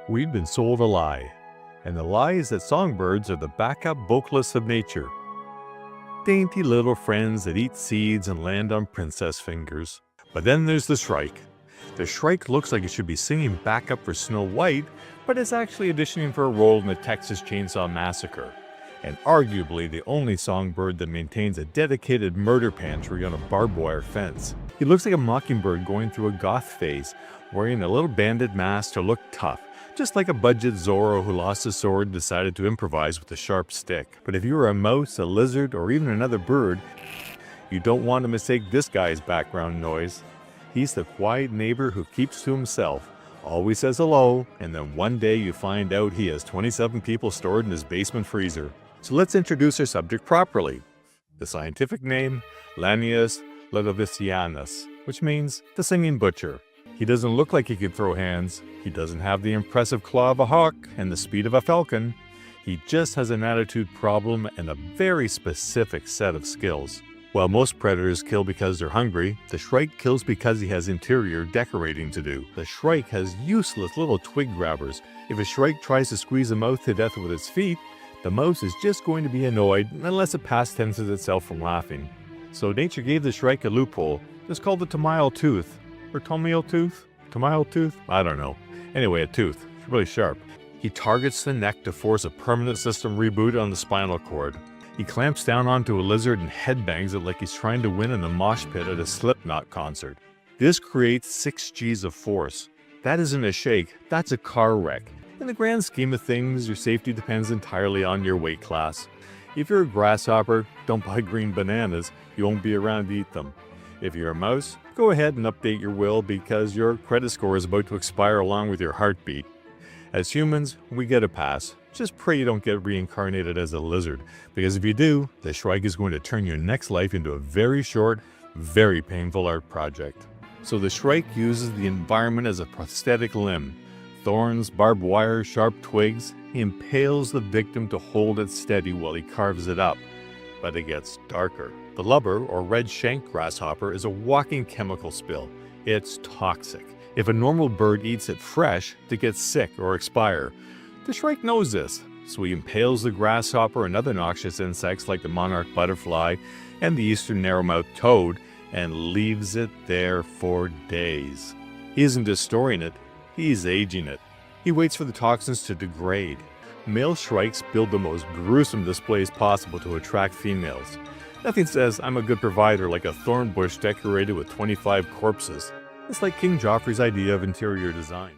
We've been sold a lie, and the lie is that songbirds are the backup vocalists of nature. Dainty little friends that eat seeds and land on princess fingers. But then there's the shrike. The shrike looks like it should be singing backup for Snow White, but it's actually auditioning for a role in the Texas Chainsaw Massacre, and arguably the only songbird that maintains a dedicated murder pantry on a barbed wire fence. He looks like a mockingbird going through a goth phase, wearing a little banded mask to look tough, just like a budget Zorro who lost his sword and decided to improvise with a sharp stick. But if you were a mouse, a lizard, or even another bird, you don't want to mistake this guy's background noise. He's the quiet neighbor who keeps to himself, always says hello, and then one day you find out he has 27 people stored in his basement freezer. So let's introduce our subject properly. The scientific name, Lanius ludovicianus, which means the singing butcher. He doesn't look like he can throw hands, he doesn't have the impressive claw of a hawk and the speed of a falcon. He just has an attitude problem and a very specific set of skills. While most predators kill because they're hungry, the shrike kills because he has interior decorating to do. The shrike has useless little twig grabbers. If a shrike tries to squeeze a mouse to death with its feet, the mouse is just going to be annoyed unless it past tenses itself from laughing. So nature gave the shrike a loophole. It's called the tomial tooth. Or tomial tooth? Tomial tooth? I don't know. Anyway, a tooth. It's really sharp. He targets the neck to force a permanent system reboot on the spinal cord. He clamps down onto a lizard and headbangs it like he's trying to win in a mosh pit at a Slipknot concert. This creates 6 G's of force. That isn't a shake, that's a car wreck. In the grand scheme of things, your safety depends entirely on your weight class. If you're a grasshopper, don't buy green bananas, you won't be around to eat them. If you're a mouse, go ahead and update your will because your credit score is about to expire along with your heartbeat. As humans, we get a pass. Just pray you don't get reincarnated as a lizard, because if you do, the shrike is going to turn your next life into a very short, very painful art project. So the shrike uses the environment as a prosthetic limb. Thorns, barbed wire, sharp twigs. He impales the victim to hold it steady while he carves it up. But it gets darker. The lubber, or red-shanked grasshopper, is a walking chemical spill. It's toxic. If a normal bird eats it fresh, they get sick or expire. The shrike knows this, so he impales the grasshopper and other noxious insects like the monarch butterfly and the eastern narrow-mouthed toad and leaves it there for days. He isn't just storing it, he's aging it. He waits for the toxins to degrade. Male shrikes build the most gruesome displays possible to attract females. Nothing says I'm a good provider like a thorn bush decorated with 25 corpses. It's like King Joffrey's idea of interior design.